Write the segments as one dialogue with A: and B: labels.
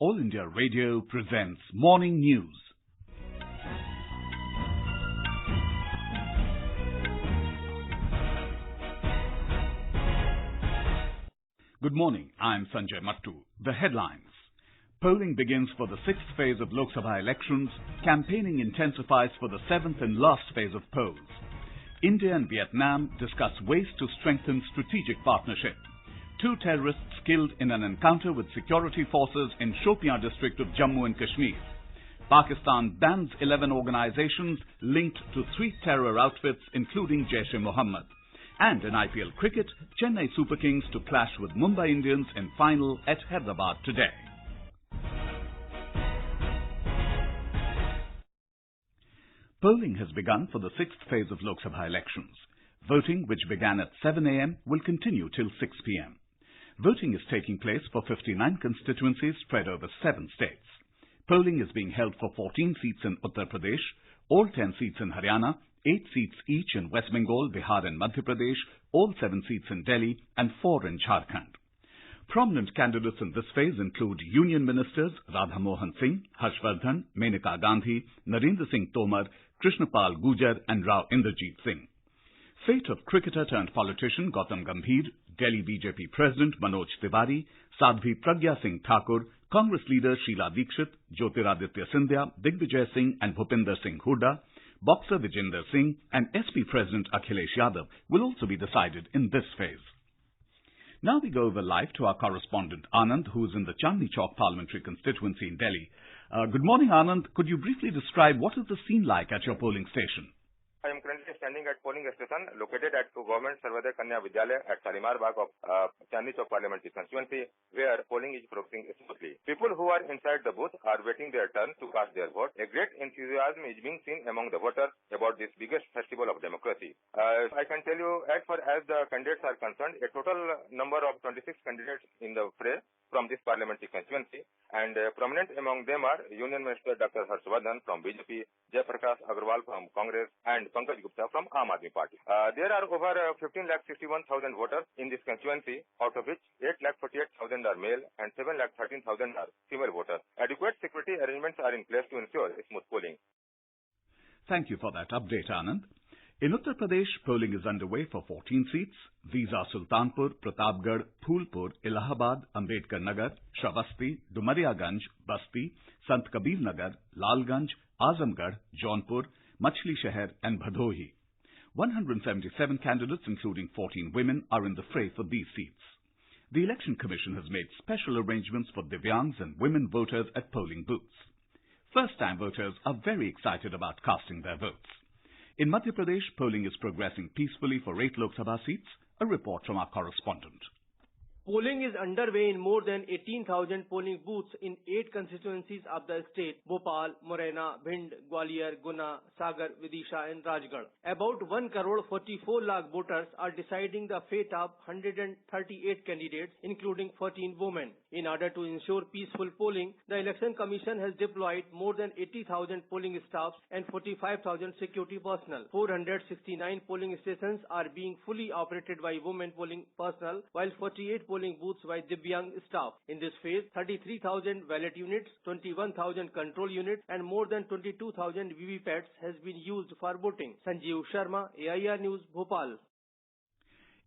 A: All India Radio presents Morning News. Good morning, I'm Sanjay Mattu. The headlines. Polling begins for the sixth phase of Lok Sabha elections. Campaigning intensifies for the seventh and last phase of polls. India and Vietnam discuss ways to strengthen strategic partnership. 2 terrorists killed in an encounter with security forces in Shopian district of Jammu and Kashmir. Pakistan bans 11 organizations linked to 3 terror outfits including Jaish-e-Mohammed. And in IPL Cricket, Chennai Super Kings to clash with Mumbai Indians in final at Hyderabad today. Polling has begun for the sixth phase of Lok Sabha elections. Voting, which began at 7 a.m., will continue till 6 p.m. Voting is taking place for 59 constituencies spread over 7 states. Polling is being held for 14 seats in Uttar Pradesh, all 10 seats in Haryana, 8 seats each in West Bengal, Bihar and Madhya Pradesh, all 7 seats in Delhi and 4 in Jharkhand. Prominent candidates in this phase include Union Ministers Radha Mohan Singh, Harshvardhan, Menaka Gandhi, Narendra Singh Tomar, Krishnapal Gujar and Rao Inderjeet Singh. Fate of cricketer turned politician Gautam Gambhir, Delhi BJP President Manoj Tiwari, Sadhvi Pragya Singh Thakur, Congress leaders Sheila Dikshit, Jyotiraditya Scindia, Digvijay Singh and Bhupinder Singh Hooda, boxer Vijender Singh and SP President Akhilesh Yadav will also be decided in this phase. Now we go over live to our correspondent Anand, who is in the Chandni Chowk parliamentary constituency in Delhi. Good morning, Anand. Could you briefly describe what is the scene like at your polling station?
B: I am currently standing at polling station located at Government Sarvodaya Kanya Vidyalaya at Shalimar Bagh of Chandni Chowk parliamentary constituency, where polling is progressing smoothly. People who are inside the booth are waiting their turn to cast their vote. A great enthusiasm is being seen among the voters about this biggest festival of democracy. I can tell you, as far as the candidates are concerned, a total number of 26 candidates in the fray from this parliamentary constituency, and prominent among them are Union Minister Dr. Harshvardhan from BJP, Jaiprakash Agarwal from Congress, and Pankaj Gupta from Aam Aadmi Party. There are over 15,61,000 voters in this constituency, out of which 8,48,000 are male and 7,13,000 are female voters. Adequate security arrangements are in place to ensure smooth polling.
A: Thank you for that update, Anand. In Uttar Pradesh, polling is underway for 14 seats. These are Sultanpur, Pratapgarh, Phulpur, Allahabad, Ambedkar Nagar, Shravasti, Dumariaganj, Basti, Sant Kabir Nagar, Lalganj, Azamgarh, Jaunpur, Machli Shahar and Bhadohi. 177 candidates, including 14 women, are in the fray for these seats. The Election Commission has made special arrangements for Divyangs and women voters at polling booths. First-time voters are very excited about casting their votes. In Madhya Pradesh, polling is progressing peacefully for 8 Lok Sabha seats. A report from our correspondent.
C: Polling is underway in more than 18,000 polling booths in 8 constituencies of the state: Bhopal, Morena, Bhind, Gwalior, Guna, Sagar, Vidisha and Rajgarh. About 1,44 lakh voters are deciding the fate of 138 candidates, including 14 women. In order to ensure peaceful polling, the Election Commission has deployed more than 80,000 polling staffs and 45,000 security personnel. 469 polling stations are being fully operated by women polling personnel, while 48 polling booths by Divyang staff. In this phase, 33,000 ballot units, 21,000 control units and more than 22,000 VVPATs has been used for voting. Sanjeev Sharma, AIR News, Bhopal.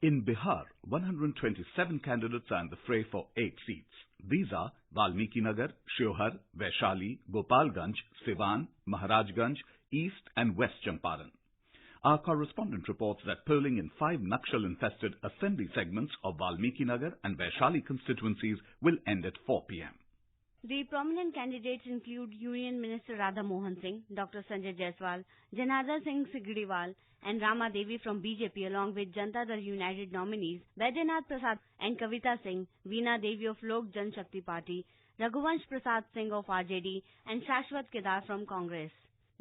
A: In Bihar, 127 candidates are in the fray for 8 seats. These are Valmiki Nagar, Shiohar, Vaishali, Gopalganj, Siwan, Maharajganj, East and West Champaran. Our correspondent reports that polling in 5 Nakshal-infested assembly segments of Valmiki Nagar and Vaishali constituencies will end at 4 p.m.
D: The prominent candidates include Union Minister Radha Mohan Singh, Dr. Sanjay Jaiswal, Janardhan Singh Sigriwal and Rama Devi from BJP, along with Janata Dal United nominees Baidyanath Prasad and Kavita Singh, Veena Devi of Lok Janshakti Party, Raghuvansh Prasad Singh of RJD and Shashwat Kedar from Congress.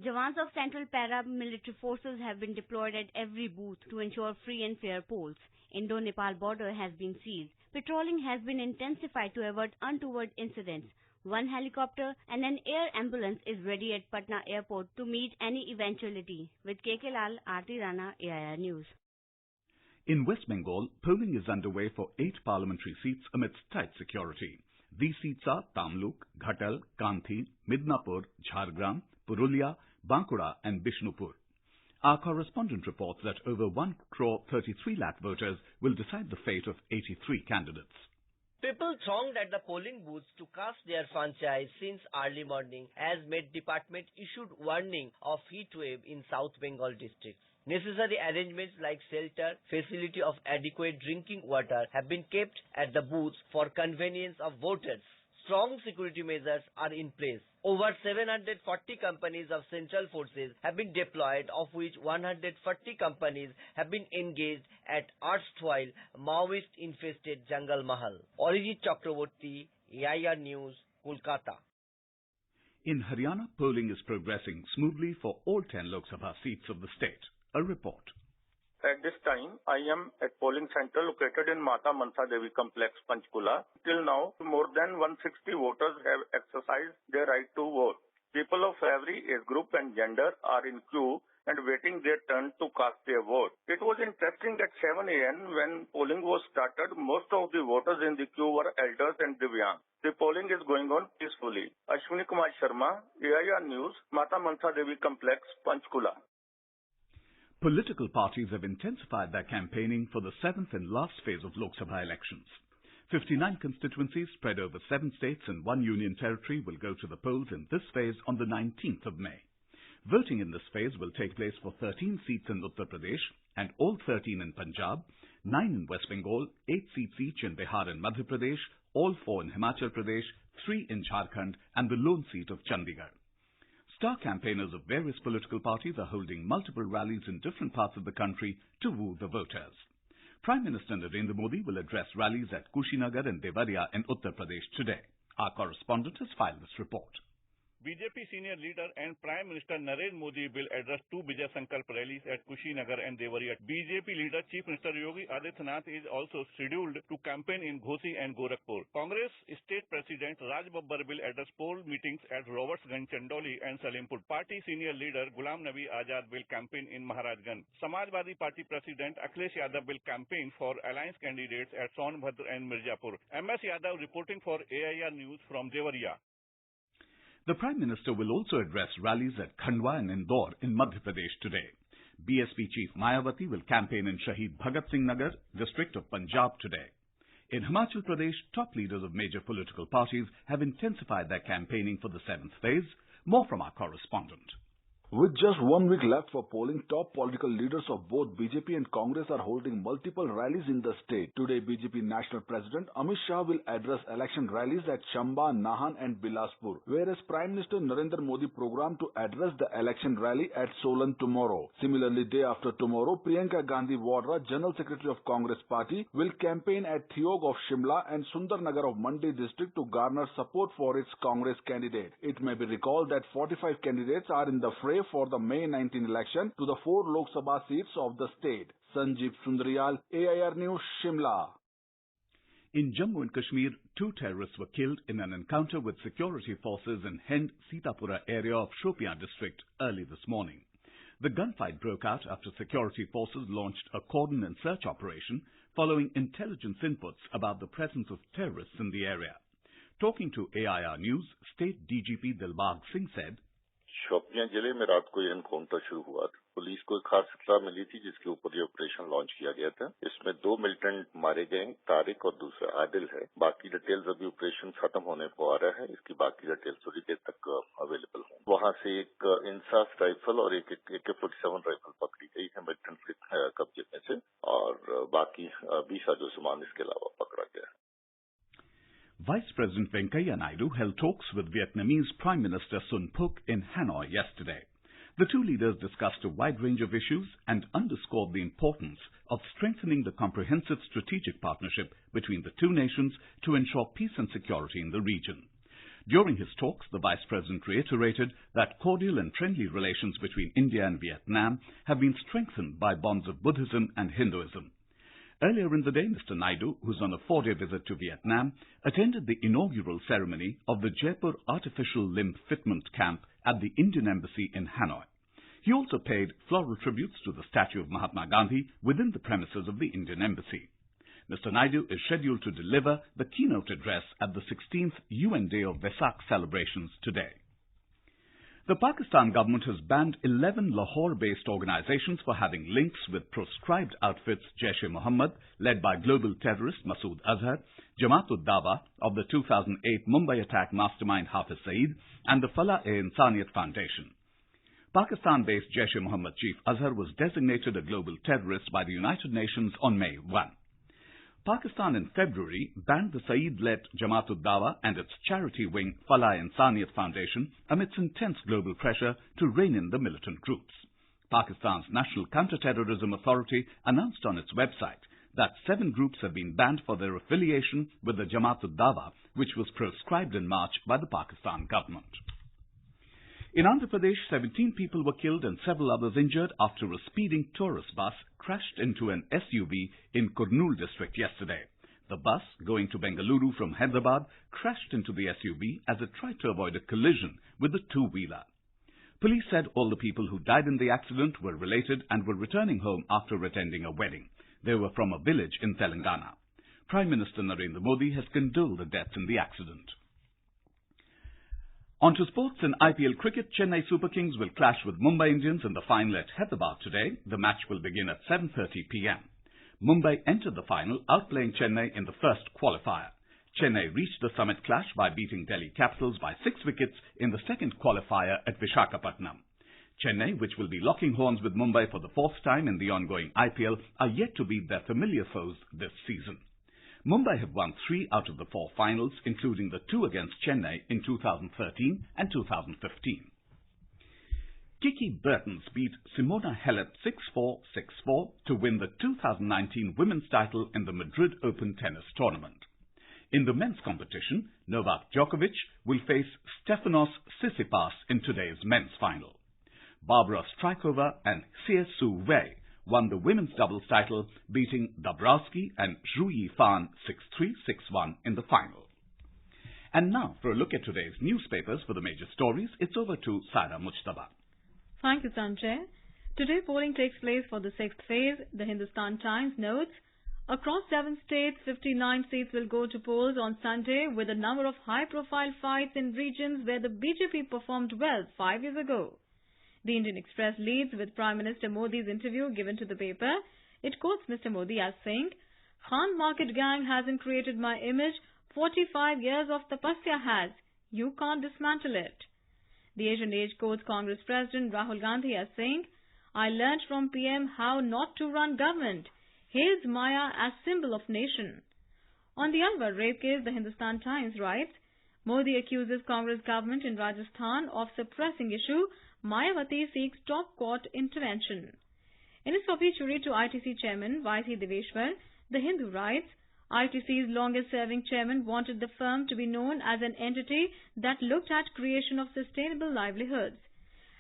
D: Jawans of Central Paramilitary Forces have been deployed at every booth to ensure free and fair polls. Indo-Nepal border has been sealed. Patrolling has been intensified to avoid untoward incidents. 1 helicopter and an air ambulance is ready at Patna Airport to meet any eventuality. With KK Lal, Aarti Rana, AIR News.
A: In West Bengal, polling is underway for 8 parliamentary seats amidst tight security. These seats are Tamluk, Ghatal, Kanthi, Midnapur, Jhargram, Purulia, Bankura and Bishnupur. Our correspondent reports that over 1,33 lakh voters will decide the fate of 83 candidates.
E: People thronged at the polling booths to cast their franchise since early morning as Met Department issued warning of heat wave in South Bengal districts. Necessary arrangements like shelter, facility of adequate drinking water have been kept at the booths for convenience of voters. Strong security measures are in place. Over 740 companies of central forces have been deployed, of which 140 companies have been engaged at erstwhile Maoist-infested Jangal Mahal. Arijit Chakraborty, AIR News, Kolkata.
A: In Haryana, polling is progressing smoothly for all 10 Lok Sabha seats of the state. A report.
F: At this time, I am at polling center located in Mata Mansa Devi Complex, Panchkula. Till now, more than 160 voters have exercised their right to vote. People of every age group and gender are in queue and waiting their turn to cast their vote. It was interesting at 7 a.m. when polling was started, most of the voters in the queue were elders and Divyang. The polling is going on peacefully. Ashwini Kumar Sharma, AIR News, Mata Mansa Devi Complex, Panchkula.
A: Political parties have intensified their campaigning for the seventh and last phase of Lok Sabha elections. 59 constituencies spread over 7 states and 1 union territory will go to the polls in this phase on the 19th of May. Voting in this phase will take place for 13 seats in Uttar Pradesh and all 13 in Punjab, 9 in West Bengal, 8 seats each in Bihar and Madhya Pradesh, all 4 in Himachal Pradesh, 3 in Jharkhand and the lone seat of Chandigarh. Star campaigners of various political parties are holding multiple rallies in different parts of the country to woo the voters. Prime Minister Narendra Modi will address rallies at Kushinagar and Devariya in Uttar Pradesh today. Our correspondent has filed this report.
G: BJP senior leader and Prime Minister Narendra Modi will address 2 Vijay Sankalp rallies at Kushinagar and Devariya. BJP leader Chief Minister Yogi Adityanath is also scheduled to campaign in Ghosi and Gorakhpur. Congress State President Raj Babbar will address poll meetings at Robertsganj, Chandoli and Salimpur. Party senior leader Ghulam Nabi Azad will campaign in Maharajganj. Samajwadi Party President Akhilesh Yadav will campaign for alliance candidates at Sonbhadra and Mirzapur. MS Yadav reporting for AIR News from Devariya.
A: The Prime Minister will also address rallies at Khandwa and Indore in Madhya Pradesh today. BSP Chief Mayawati will campaign in Shahid Bhagat Singh Nagar, district of Punjab today. In Himachal Pradesh, top leaders of major political parties have intensified their campaigning for the 7th phase. More from our correspondent.
H: With just 1 week left for polling, top political leaders of both BJP and Congress are holding multiple rallies in the state. Today, BJP National President Amit Shah will address election rallies at Chamba, Nahan and Bilaspur, whereas Prime Minister Narendra Modi programmed to address the election rally at Solan tomorrow. Similarly, day after tomorrow, Priyanka Gandhi Vadra, General Secretary of Congress Party, will campaign at Thiog of Shimla and Sundarnagar of Mandi district to garner support for its Congress candidate. It may be recalled that 45 candidates are in the fray for the May 19 election to the 4 Lok Sabha seats of the state. Sanjeev Sundaryal, AIR News, Shimla.
A: In Jammu and Kashmir, 2 terrorists were killed in an encounter with security forces in Hend Sitapura area of Shopian district early this morning. The gunfight broke out after security forces launched a cordon and search operation following intelligence inputs about the presence of terrorists in the area. Talking to AIR News, State DGP Dilbagh Singh said,
I: Shopian जिले में रात को ये encounter शुरू हुआ था। Police को एक खास इत्तला मिली थी जिसके ऊपर ये ऑपरेशन लॉन्च किया गया था। इसमें 2 मिलिटेंट मारे गए, तारिक और दूसरा आदिल है। बाकी डिटेल्स अभी ऑपरेशन खत्म होने को आ रहा है, इसकी बाकी डिटेल्स थोड़ी देर तक अवेलेबल होंगे। वहां से एक इंसास राइफल और एक AK-47 राइफल पकड़ी गई है मिलिटेंट कब्जे में से, और बाकी 20 साजो सामान इसके अलावा पकड़ा गया है।
A: Vice President Venkaiah Naidu held talks with Vietnamese Prime Minister Sun Phuc in Hanoi yesterday. The 2 leaders discussed a wide range of issues and underscored the importance of strengthening the comprehensive strategic partnership between the 2 nations to ensure peace and security in the region. During his talks, the Vice President reiterated that cordial and friendly relations between India and Vietnam have been strengthened by bonds of Buddhism and Hinduism. Earlier in the day, Mr. Naidu, who's on a 4-day visit to Vietnam, attended the inaugural ceremony of the Jaipur Artificial Limb Fitment Camp at the Indian Embassy in Hanoi. He also paid floral tributes to the statue of Mahatma Gandhi within the premises of the Indian Embassy. Mr. Naidu is scheduled to deliver the keynote address at the 16th UN Day of Vesak celebrations today. The Pakistan government has banned 11 Lahore-based organizations for having links with proscribed outfits Jaish-e-Mohammed, led by global terrorist Masood Azhar, Jamaat-ud-Dawa of the 2008 Mumbai attack mastermind Hafiz Saeed, and the Falah-e-Insaniyat Foundation. Pakistan-based Jaish-e-Mohammed chief Azhar was designated a global terrorist by the United Nations on May 1. Pakistan in February banned the Saeed-led Jamaat-ud-Dawa and its charity wing Falah-e-Insaniyat Foundation amidst intense global pressure to rein in the militant groups. Pakistan's National Counter-Terrorism Authority announced on its website that 7 groups have been banned for their affiliation with the Jamaat-ud-Dawa, which was proscribed in March by the Pakistan government. In Andhra Pradesh, 17 people were killed and several others injured after a speeding tourist bus crashed into an SUV in Kurnool district yesterday. The bus, going to Bengaluru from Hyderabad, crashed into the SUV as it tried to avoid a collision with a two-wheeler. Police said all the people who died in the accident were related and were returning home after attending a wedding. They were from a village in Telangana. Prime Minister Narendra Modi has condoled the deaths in the accident. On to sports. In IPL Cricket, Chennai Super Kings will clash with Mumbai Indians in the final at Hyderabad today. The match will begin at 7:30 p.m. Mumbai entered the final, outplaying Chennai in the first qualifier. Chennai reached the summit clash by beating Delhi Capitals by 6 wickets in the second qualifier at Visakhapatnam. Chennai, which will be locking horns with Mumbai for the 4th time in the ongoing IPL, are yet to beat their familiar foes this season. Mumbai have won 3 out of the 4 finals, including the 2 against Chennai in 2013 and 2015. Kiki Bertens beat Simona Halep 6-4, 6-4 to win the 2019 women's title in the Madrid Open tennis tournament. In the men's competition, Novak Djokovic will face Stefanos Tsitsipas in today's men's final. Barbara Strykova and Xie Su Wei won the women's doubles title, beating Dabrowski and Zhu Yifan 6-3, 6-1 in the final. And now, for a look at today's newspapers for the major stories, it's over to Saira Mujtaba.
J: Thank you, Sanjay. Today, polling takes place for the 6th phase. The Hindustan Times notes, across 7 states, 59 seats will go to polls on Sunday, with a number of high-profile fights in regions where the BJP performed well 5 years ago. The Indian Express leads with Prime Minister Modi's interview given to the paper. It quotes Mr. Modi as saying, Khan Market Gang hasn't created my image, 45 years of tapasya has. You can't dismantle it. The Asian Age quotes Congress President Rahul Gandhi as saying, I learned from PM how not to run government. Hails Maya as symbol of nation. On the Alwar rape case, the Hindustan Times writes, Modi accuses Congress government in Rajasthan of suppressing issue. Mayawati seeks top court intervention. In his obituary to ITC chairman Y.C. Deveshwar, The Hindu writes, ITC's longest-serving chairman wanted the firm to be known as an entity that looked at creation of sustainable livelihoods.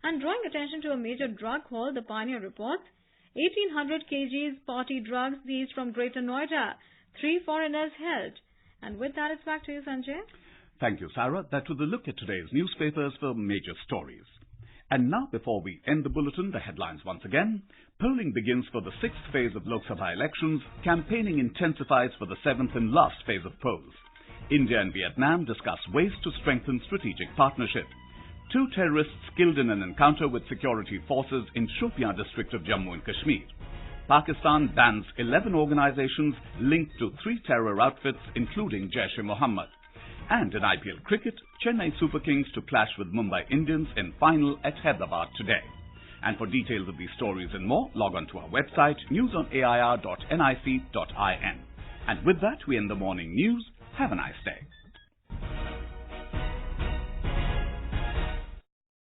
J: And drawing attention to a major drug haul, The Pioneer reports, 1,800 kgs party drugs seized from Greater Noida, 3 foreigners held. And with that, it's back to you, Sanjay.
A: Thank you, Sarah. That was a look at today's newspapers for major stories. And now, before we end the bulletin, the headlines once again. Polling begins for the 6th phase of Lok Sabha elections. Campaigning intensifies for the 7th and last phase of polls. India and Vietnam discuss ways to strengthen strategic partnership. 2 terrorists killed in an encounter with security forces in Shopian district of Jammu and Kashmir. Pakistan bans 11 organizations linked to 3 terror outfits, including Jaish-e-Mohammed. And in IPL Cricket, Chennai Super Kings to clash with Mumbai Indians in final at Hyderabad today. And for details of these stories and more, log on to our website, newsonair.nic.in. And with that, we end the morning news. Have a nice day.